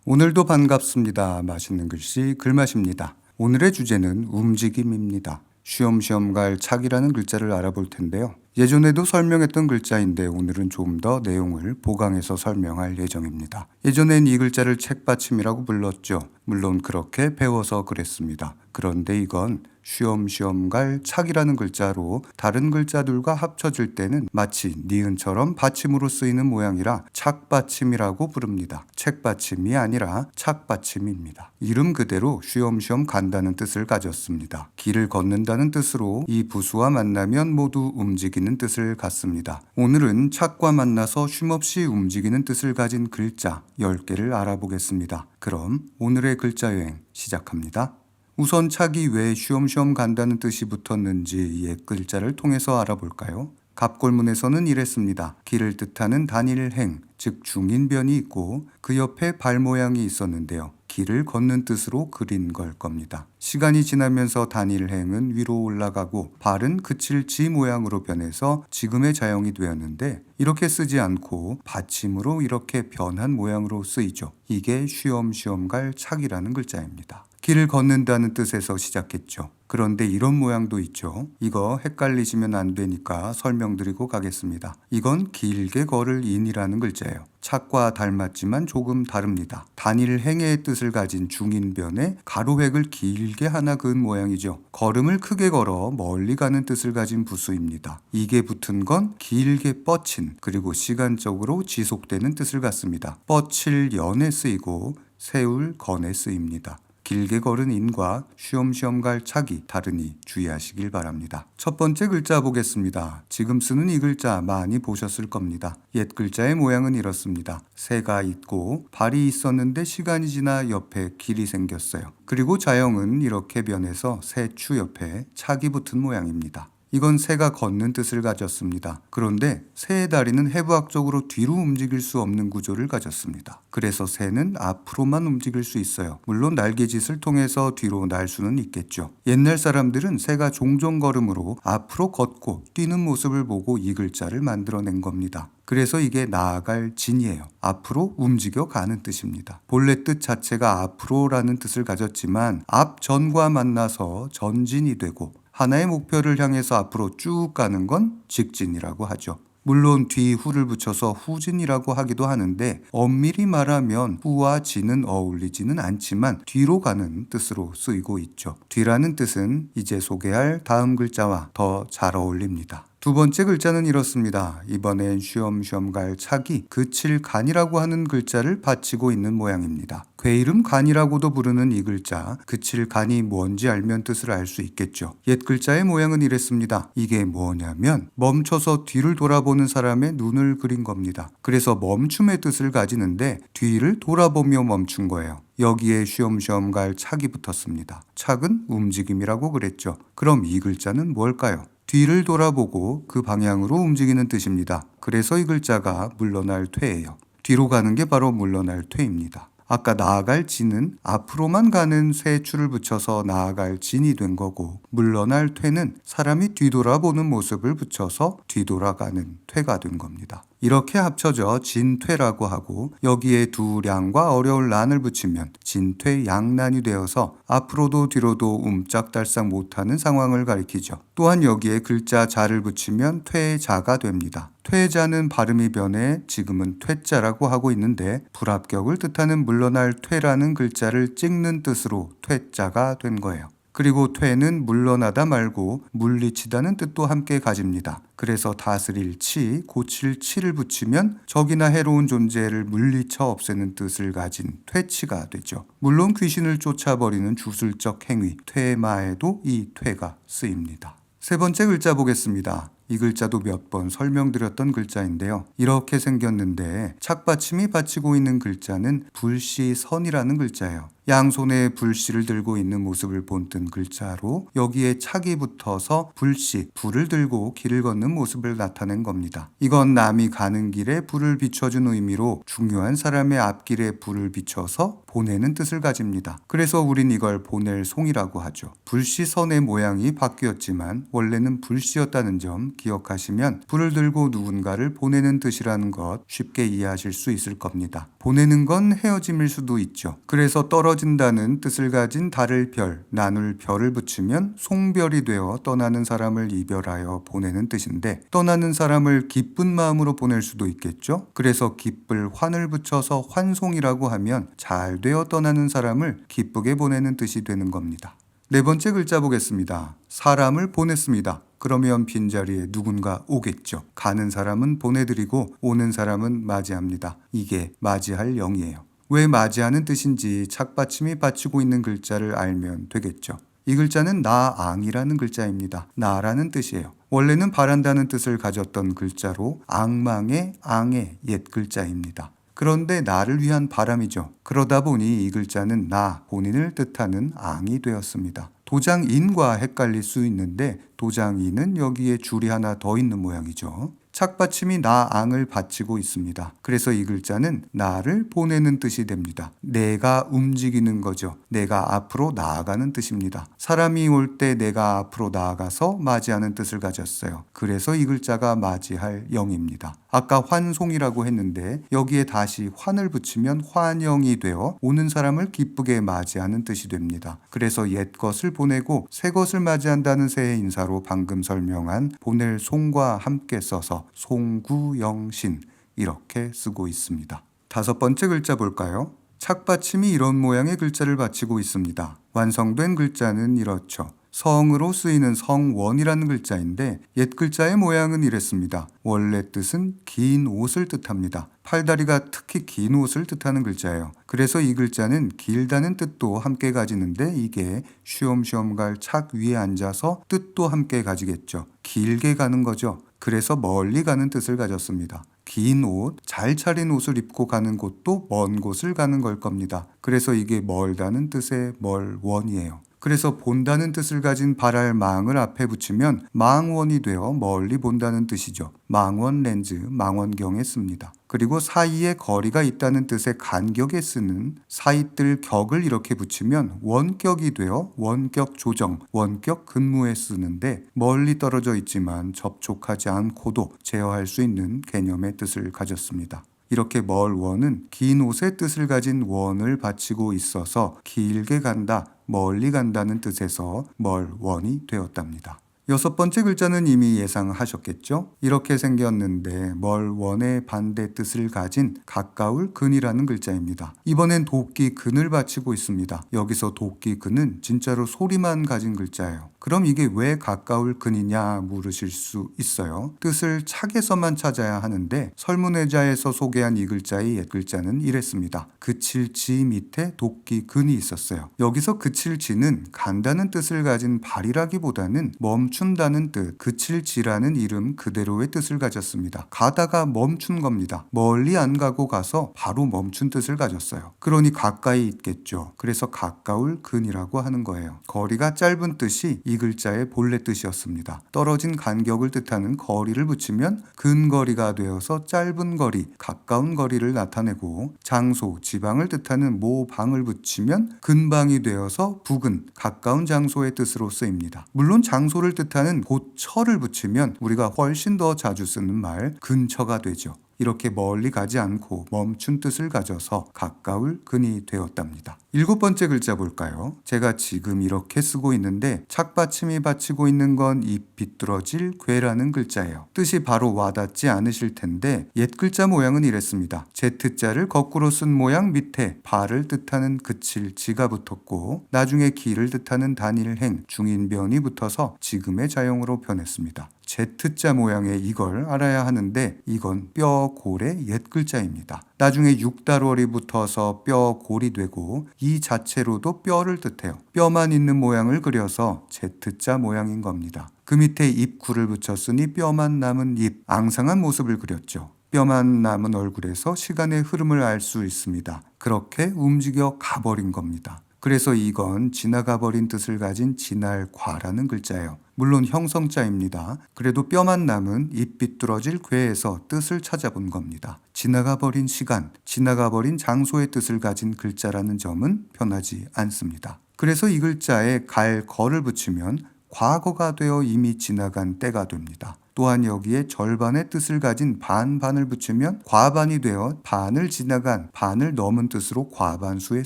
오늘도 반갑습니다. 맛있는 글씨 글맛입니다. 오늘의 주제는 움직임입니다. 쉬엄쉬엄 갈 착이라는 글자를 알아볼 텐데요. 예전에도 설명했던 글자인데 오늘은 좀 더 내용을 보강해서 설명할 예정입니다. 예전엔 이 글자를 책받침이라고 불렀죠. 물론 그렇게 배워서 그랬습니다. 그런데 이건 쉬엄쉬엄 갈 착이라는 글자로 다른 글자들과 합쳐질 때는 마치 니은처럼 받침으로 쓰이는 모양이라 착받침이라고 부릅니다. 책받침이 아니라 착받침입니다. 이름 그대로 쉬엄쉬엄 간다는 뜻을 가졌습니다. 길을 걷는다는 뜻으로 이 부수와 만나면 모두 움직이는 뜻을 갖습니다. 오늘은 착과 만나서 쉼없이 움직이는 뜻을 가진 글자 10개를 알아보겠습니다. 그럼 오늘의 글자 여행 시작합니다. 우선 착이 왜 쉬엄쉬엄 간다는 뜻이 붙었는지 옛 글자를 통해서 알아볼까요? 갑골문에서는 이랬습니다. 길을 뜻하는 단일행, 즉 중인변이 있고 그 옆에 발 모양이 있었는데요. 길을 걷는 뜻으로 그린 걸 겁니다. 시간이 지나면서 단일행은 위로 올라가고 발은 그칠 지 모양으로 변해서 지금의 자형이 되었는데 이렇게 쓰지 않고 받침으로 이렇게 변한 모양으로 쓰이죠. 이게 쉬엄쉬엄 갈 착이라는 글자입니다. 길을 걷는다는 뜻에서 시작했죠. 그런데 이런 모양도 있죠. 이거 헷갈리시면 안 되니까 설명드리고 가겠습니다. 이건 길게 걸을 인이라는 글자예요. 착과 닮았지만 조금 다릅니다. 단일행의 뜻을 가진 중인변에 가로획을 길게 하나 그은 모양이죠. 걸음을 크게 걸어 멀리 가는 뜻을 가진 부수입니다. 이게 붙은 건 길게 뻗친 그리고 시간적으로 지속되는 뜻을 갖습니다. 뻗칠 연에 쓰이고 세울 건에 쓰입니다. 길게 걸은 인과 쉬엄쉬엄 갈 착이 다르니 주의하시길 바랍니다. 첫 번째 글자 보겠습니다. 지금 쓰는 이 글자 많이 보셨을 겁니다. 옛 글자의 모양은 이렇습니다. 새가 있고 발이 있었는데 시간이 지나 옆에 길이 생겼어요. 그리고 자형은 이렇게 변해서 새추 옆에 착이 붙은 모양입니다. 이건 새가 걷는 뜻을 가졌습니다. 그런데 새의 다리는 해부학적으로 뒤로 움직일 수 없는 구조를 가졌습니다. 그래서 새는 앞으로만 움직일 수 있어요. 물론 날개짓을 통해서 뒤로 날 수는 있겠죠. 옛날 사람들은 새가 종종 걸음으로 앞으로 걷고 뛰는 모습을 보고 이 글자를 만들어낸 겁니다. 그래서 이게 나아갈 진이에요. 앞으로 움직여 가는 뜻입니다. 본래 뜻 자체가 앞으로라는 뜻을 가졌지만 앞전과 만나서 전진이 되고 하나의 목표를 향해서 앞으로 쭉 가는 건 직진이라고 하죠. 물론 뒤 후를 붙여서 후진이라고 하기도 하는데 엄밀히 말하면 후와 진은 어울리지는 않지만 뒤로 가는 뜻으로 쓰이고 있죠. 뒤라는 뜻은 이제 소개할 다음 글자와 더 잘 어울립니다. 두 번째 글자는 이렇습니다. 이번엔 쉬엄쉬엄 갈 착이 그칠 간이라고 하는 글자를 받치고 있는 모양입니다. 괴이름 간이라고도 부르는 이 글자, 그칠 간이 뭔지 알면 뜻을 알 수 있겠죠. 옛 글자의 모양은 이랬습니다. 이게 뭐냐면 멈춰서 뒤를 돌아보는 사람의 눈을 그린 겁니다. 그래서 멈춤의 뜻을 가지는데 뒤를 돌아보며 멈춘 거예요. 여기에 쉬엄쉬엄 갈 착이 붙었습니다. 착은 움직임이라고 그랬죠. 그럼 이 글자는 뭘까요? 뒤를 돌아보고 그 방향으로 움직이는 뜻입니다. 그래서 이 글자가 물러날 퇴예요. 뒤로 가는 게 바로 물러날 퇴입니다. 아까 나아갈 진은 앞으로만 가는 새 추를 붙여서 나아갈 진이 된 거고 물러날 퇴는 사람이 뒤돌아보는 모습을 붙여서 뒤돌아가는 퇴가 된 겁니다. 이렇게 합쳐져 진퇴라고 하고 여기에 두 량과 어려울 난을 붙이면 진퇴양난이 되어서 앞으로도 뒤로도 움짝달싹 못하는 상황을 가리키죠. 또한 여기에 글자 자를 붙이면 퇴자가 됩니다. 퇴자는 발음이 변해 지금은 퇴자라고 하고 있는데 불합격을 뜻하는 물러날 퇴라는 글자를 찍는 뜻으로 퇴자가 된 거예요. 그리고 퇴는 물러나다 말고 물리치다는 뜻도 함께 가집니다. 그래서 다스릴 치, 고칠 치를 붙이면 적이나 해로운 존재를 물리쳐 없애는 뜻을 가진 퇴치가 되죠. 물론 귀신을 쫓아버리는 주술적 행위, 퇴마에도 이 퇴가 쓰입니다. 세 번째 글자 보겠습니다. 이 글자도 몇 번 설명드렸던 글자인데요. 이렇게 생겼는데 착받침이 받치고 있는 글자는 불시선이라는 글자예요. 양손에 불씨를 들고 있는 모습을 본뜬 글자로 여기에 착이 붙어서 불씨, 불을 들고 길을 걷는 모습을 나타낸 겁니다. 이건 남이 가는 길에 불을 비춰준 의미로 중요한 사람의 앞길에 불을 비춰서 보내는 뜻을 가집니다. 그래서 우린 이걸 보낼 송이라고 하죠. 불씨 선의 모양이 바뀌었지만 원래는 불씨였다는 점 기억하시면 불을 들고 누군가를 보내는 뜻이라는 것 쉽게 이해하실 수 있을 겁니다. 보내는 건 헤어짐일 수도 있죠. 그래서 떨어진다는 뜻을 가진 달을 별, 나눌 별을 붙이면 송별이 되어 떠나는 사람을 이별하여 보내는 뜻인데 떠나는 사람을 기쁜 마음으로 보낼 수도 있겠죠. 그래서 기쁠 환을 붙여서 환송이라고 하면 잘 되어 떠나는 사람을 기쁘게 보내는 뜻이 되는 겁니다. 네 번째 글자 보겠습니다. 사람을 보냈습니다. 그러면 빈자리에 누군가 오겠죠. 가는 사람은 보내드리고 오는 사람은 맞이합니다. 이게 맞이할 영이에요. 왜 맞이하는 뜻인지 착받침이 받치고 있는 글자를 알면 되겠죠. 이 글자는 나앙이라는 글자입니다. 나라는 뜻이에요. 원래는 바란다는 뜻을 가졌던 글자로 앙망의 앙의 옛 글자입니다. 그런데 나를 위한 바람이죠. 그러다 보니 이 글자는 나 본인을 뜻하는 앙이 되었습니다. 도장인과 헷갈릴 수 있는데 도장인은 여기에 줄이 하나 더 있는 모양이죠. 착받침이 나앙을 받치고 있습니다. 그래서 이 글자는 나를 보내는 뜻이 됩니다. 내가 움직이는 거죠. 내가 앞으로 나아가는 뜻입니다. 사람이 올 때 내가 앞으로 나아가서 맞이하는 뜻을 가졌어요. 그래서 이 글자가 맞이할 영입니다. 아까 환송이라고 했는데 여기에 다시 환을 붙이면 환영이 되어 오는 사람을 기쁘게 맞이하는 뜻이 됩니다. 그래서 옛 것을 보내고 새 것을 맞이한다는 새해 인사로 방금 설명한 보낼 송과 함께 써서 송구영신 이렇게 쓰고 있습니다. 다섯 번째 글자 볼까요? 착받침이 이런 모양의 글자를 받치고 있습니다. 완성된 글자는 이렇죠. 성으로 쓰이는 성원이라는 글자인데 옛 글자의 모양은 이랬습니다. 원래 뜻은 긴 옷을 뜻합니다. 팔다리가 특히 긴 옷을 뜻하는 글자예요. 그래서 이 글자는 길다는 뜻도 함께 가지는데 이게 쉬엄쉬엄 갈 착 위에 앉아서 뜻도 함께 가지겠죠. 길게 가는 거죠. 그래서 멀리 가는 뜻을 가졌습니다. 긴 옷, 잘 차린 옷을 입고 가는 곳도 먼 곳을 가는 걸 겁니다. 그래서 이게 멀다는 뜻의 멀원이에요. 그래서 본다는 뜻을 가진 발알망을 앞에 붙이면 망원이 되어 멀리 본다는 뜻이죠. 망원 렌즈, 망원경에 씁니다. 그리고 사이에 거리가 있다는 뜻의 간격에 쓰는 사이뜰 격을 이렇게 붙이면 원격이 되어 원격 조정, 원격 근무에 쓰는데 멀리 떨어져 있지만 접촉하지 않고도 제어할 수 있는 개념의 뜻을 가졌습니다. 이렇게 멀원은 긴 옷의 뜻을 가진 원을 받치고 있어서 길게 간다, 멀리 간다는 뜻에서 멀원이 되었답니다. 여섯 번째 글자는 이미 예상하셨겠죠? 이렇게 생겼는데 멀원의 반대 뜻을 가진 가까울 근이라는 글자입니다. 이번엔 도끼 근을 받치고 있습니다. 여기서 도끼 근은 진짜로 소리만 가진 글자예요. 그럼 이게 왜 가까울 근이냐 물으실 수 있어요. 뜻을 착에서만 찾아야 하는데 설문회자에서 소개한 이 글자의 옛 글자는 이랬습니다. 그칠 지 밑에 도끼 근이 있었어요. 여기서 그칠 지는 간다는 뜻을 가진 발이라기보다는 멈춘다는 뜻, 그칠 지라는 이름 그대로의 뜻을 가졌습니다. 가다가 멈춘 겁니다. 멀리 안 가고 가서 바로 멈춘 뜻을 가졌어요. 그러니 가까이 있겠죠. 그래서 가까울 근이라고 하는 거예요. 거리가 짧은 뜻이 이 글자의 본래 뜻이었습니다. 떨어진 간격을 뜻하는 거리를 붙이면 근거리가 되어서 짧은 거리, 가까운 거리를 나타내고 장소, 지방을 뜻하는 모방을 붙이면 근방이 되어서 부근, 가까운 장소의 뜻으로 쓰입니다. 물론 장소를 뜻하는 고처를 붙이면 우리가 훨씬 더 자주 쓰는 말 근처가 되죠. 이렇게 멀리 가지 않고 멈춘 뜻을 가져서 가까울 근이 되었답니다. 일곱 번째 글자 볼까요? 제가 지금 이렇게 쓰고 있는데 착받침이 받치고 있는 건 이 비뚤어질 괴라는 글자예요. 뜻이 바로 와닿지 않으실 텐데 옛 글자 모양은 이랬습니다. Z자를 거꾸로 쓴 모양 밑에 발을 뜻하는 그칠 지가 붙었고 나중에 길을 뜻하는 단일행 중인변이 붙어서 지금의 자형으로 변했습니다. Z자 모양의 이걸 알아야 하는데 이건 뼈, 골의 옛 글자입니다. 나중에 육달월이 붙어서 뼈, 골이 되고 이 자체로도 뼈를 뜻해요. 뼈만 있는 모양을 그려서 Z자 모양인 겁니다. 그 밑에 입구를 붙였으니 뼈만 남은 입, 앙상한 모습을 그렸죠. 뼈만 남은 얼굴에서 시간의 흐름을 알 수 있습니다. 그렇게 움직여 가버린 겁니다. 그래서 이건 지나가버린 뜻을 가진 지날과라는 글자예요. 물론 형성자입니다. 그래도 뼈만 남은 잎 비뚤어질 괴에서 뜻을 찾아본 겁니다. 지나가버린 시간, 지나가버린 장소의 뜻을 가진 글자라는 점은 변하지 않습니다. 그래서 이 글자에 갈, 거를 붙이면 과거가 되어 이미 지나간 때가 됩니다. 또한 여기에 절반의 뜻을 가진 반을 붙이면 과반이 되어 반을 지나간, 반을 넘은 뜻으로 과반수에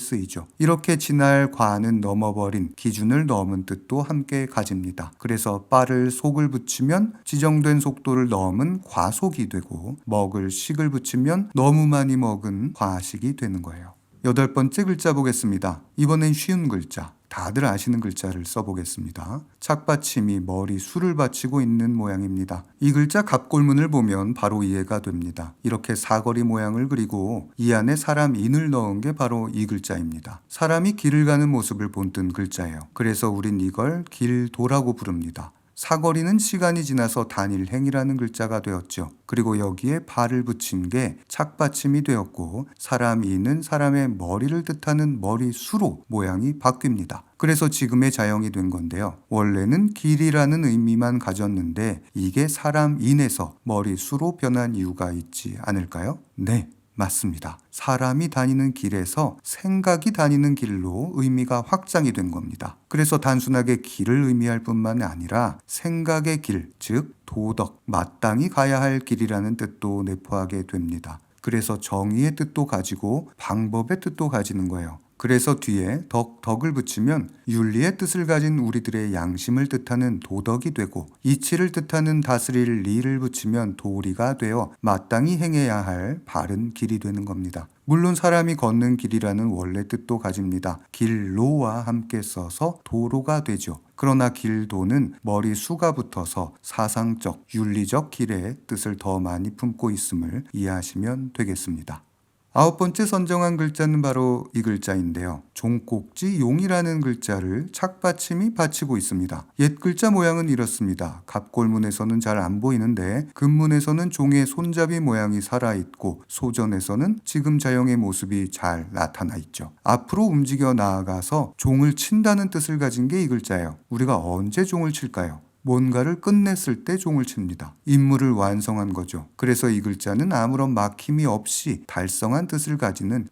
쓰이죠. 이렇게 지날 과는 넘어버린, 기준을 넘은 뜻도 함께 가집니다. 그래서 빠를 속을 붙이면 지정된 속도를 넘은 과속이 되고, 먹을 식을 붙이면 너무 많이 먹은 과식이 되는 거예요. 8번째 글자 보겠습니다. 이번엔 쉬운 글자, 다들 아시는 글자를 써보겠습니다. 착받침이 머리 수를 받치고 있는 모양입니다. 이 글자 갑골문을 보면 바로 이해가 됩니다. 이렇게 사거리 모양을 그리고 이 안에 사람 인을 넣은 게 바로 이 글자입니다. 사람이 길을 가는 모습을 본뜬 글자예요. 그래서 우린 이걸 길도라고 부릅니다. 사거리는 시간이 지나서 단일행이라는 글자가 되었죠. 그리고 여기에 발을 붙인 게 착받침이 되었고, 사람 이는 사람의 머리를 뜻하는 머리수로 모양이 바뀝니다. 그래서 지금의 자형이 된 건데요. 원래는 길이라는 의미만 가졌는데 이게 사람 인에서 머리수로 변한 이유가 있지 않을까요? 네. 맞습니다. 사람이 다니는 길에서 생각이 다니는 길로 의미가 확장이 된 겁니다. 그래서 단순하게 길을 의미할 뿐만 아니라 생각의 길, 즉 도덕, 마땅히 가야 할 길이라는 뜻도 내포하게 됩니다. 그래서 정의의 뜻도 가지고 방법의 뜻도 가지는 거예요. 그래서 뒤에 덕을 붙이면 윤리의 뜻을 가진 우리들의 양심을 뜻하는 도덕이 되고, 이치를 뜻하는 다스릴 리를 붙이면 도리가 되어 마땅히 행해야 할 바른 길이 되는 겁니다. 물론 사람이 걷는 길이라는 원래 뜻도 가집니다. 길로와 함께 써서 도로가 되죠. 그러나 길도는 머리수가 붙어서 사상적, 윤리적 길의 뜻을 더 많이 품고 있음을 이해하시면 되겠습니다. 9번째 선정한 글자는 바로 이 글자인데요. 종꼭지 용이라는 글자를 착받침이 받치고 있습니다. 옛 글자 모양은 이렇습니다. 갑골문에서는 잘 안 보이는데 금문에서는 종의 손잡이 모양이 살아있고, 소전에서는 지금 자형의 모습이 잘 나타나 있죠. 앞으로 움직여 나아가서 종을 친다는 뜻을 가진 게 이 글자예요. 우리가 언제 종을 칠까요? 뭔가를 끝냈을 때 종을 칩니다. 임무를 완성한 거죠. 그래서 이 글자는 아무런 막힘이 없이 달성한 뜻을 가지는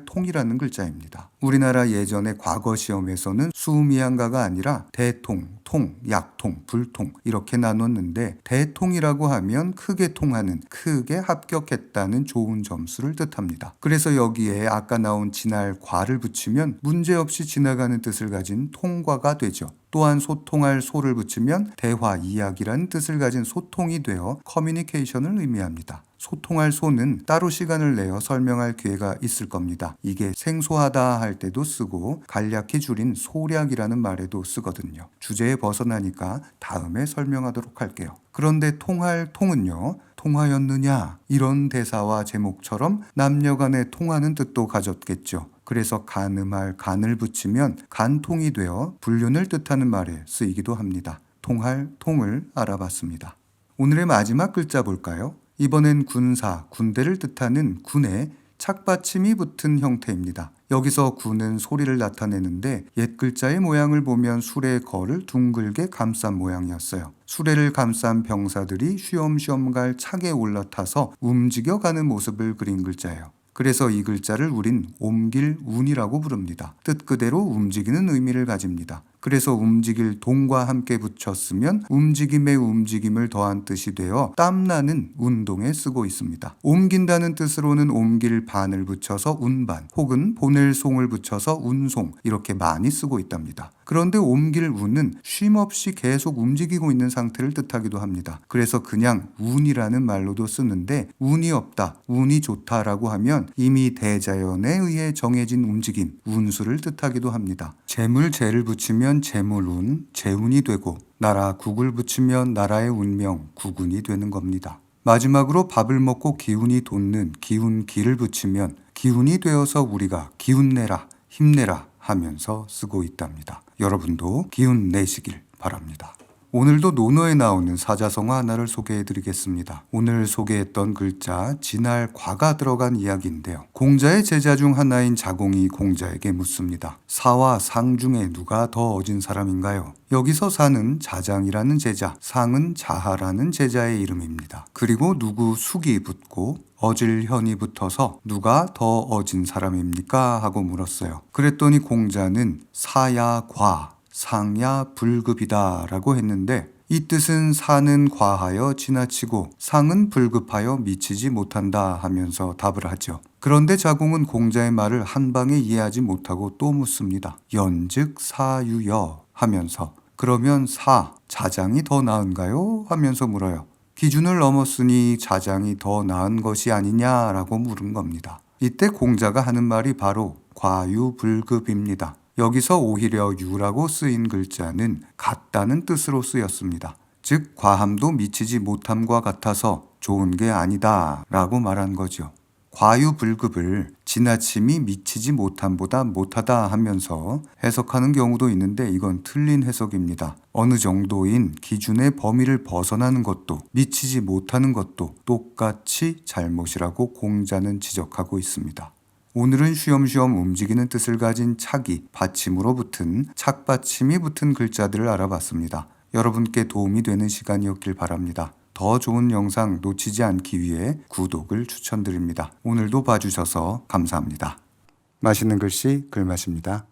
통이라는 글자입니다. 우리나라 예전에 과거 시험에서는 수미양가가 아니라 대통, 통, 약통, 불통 이렇게 나눴는데, 대통이라고 하면 크게 통하는, 크게 합격했다는 좋은 점수를 뜻합니다. 그래서 여기에 아까 나온 지날 과를 붙이면 문제없이 지나가는 뜻을 가진 통과가 되죠. 또한 소통할 소를 붙이면 대화, 이야기라는 뜻을 가진 소통이 되어 커뮤니케이션을 의미합니다. 소통할 소는 따로 시간을 내어 설명할 기회가 있을 겁니다. 이게 생소하다 할 때도 쓰고 간략히 줄인 소략이라는 말에도 쓰거든요. 주제에 벗어나니까 다음에 설명하도록 할게요. 그런데 통할 통은요, 통하였느냐 이런 대사와 제목처럼 남녀간의 통하는 뜻도 가졌겠죠. 그래서 간음할 간을 붙이면 간통이 되어 불륜을 뜻하는 말에 쓰이기도 합니다. 통할 통을 알아봤습니다. 오늘의 마지막 글자 볼까요? 이번엔 군사, 군대를 뜻하는 군에 착받침이 붙은 형태입니다. 여기서 군은 소리를 나타내는데 옛 글자의 모양을 보면 수레 거를 둥글게 감싼 모양이었어요. 수레를 감싼 병사들이 쉬엄쉬엄 갈 착에 올라타서 움직여가는 모습을 그린 글자예요. 그래서 이 글자를 우린 옮길 운이라고 부릅니다. 뜻 그대로 움직이는 의미를 가집니다. 그래서 움직일 동과 함께 붙였으면 움직임의 움직임을 더한 뜻이 되어 땀나는 운동에 쓰고 있습니다. 옮긴다는 뜻으로는 옮길 반을 붙여서 운반, 혹은 보낼 송을 붙여서 운송 이렇게 많이 쓰고 있답니다. 그런데 옮길 운은 쉼없이 계속 움직이고 있는 상태를 뜻하기도 합니다. 그래서 그냥 운이라는 말로도 쓰는데, 운이 없다, 운이 좋다라고 하면 이미 대자연에 의해 정해진 움직임, 운수를 뜻하기도 합니다. 재물, 재를 붙이면 재물운, 재운이 되고, 나라, 국을 붙이면 나라의 운명, 국운이 되는 겁니다. 마지막으로 밥을 먹고 기운이 돋는 기운, 기를 붙이면 기운이 되어서 우리가 기운내라, 힘내라 하면서 쓰고 있답니다. 여러분도 기운 내시길 바랍니다. 오늘도 논어에 나오는 사자성어 하나를 소개해드리겠습니다. 오늘 소개했던 글자 진할 과가 들어간 이야기인데요. 공자의 제자 중 하나인 자공이 공자에게 묻습니다. 사와 상 중에 누가 더 어진 사람인가요? 여기서 사는 자장이라는 제자, 상은 자하라는 제자의 이름입니다. 그리고 누구 숙이 붙고 어질 현이 붙어서 누가 더 어진 사람입니까? 하고 물었어요. 그랬더니 공자는 사야 과, 상야 불급이다 라고 했는데 이 뜻은 사는 과하여 지나치고 상은 불급하여 미치지 못한다 하면서 답을 하죠. 그런데 자공은 공자의 말을 한 방에 이해하지 못하고 또 묻습니다. 연즉 사유여 하면서 그러면 자장이 더 나은가요? 하면서 물어요. 기준을 넘었으니 자장이 더 나은 것이 아니냐라고 물은 겁니다. 이때 공자가 하는 말이 바로 과유불급입니다. 여기서 오히려 유라고 쓰인 글자는 같다는 뜻으로 쓰였습니다. 즉 과함도 미치지 못함과 같아서 좋은 게 아니다 라고 말한 거죠. 과유불급을 지나침이 미치지 못함보다 못하다 하면서 해석하는 경우도 있는데 이건 틀린 해석입니다. 어느 정도인 기준의 범위를 벗어나는 것도 미치지 못하는 것도 똑같이 잘못이라고 공자는 지적하고 있습니다. 오늘은 쉬엄쉬엄 움직이는 뜻을 가진 착이 받침으로 붙은 착받침이 붙은 글자들을 알아봤습니다. 여러분께 도움이 되는 시간이었길 바랍니다. 더 좋은 영상 놓치지 않기 위해 구독을 추천드립니다. 오늘도 봐주셔서 감사합니다. 맛있는 글씨 글맛입니다.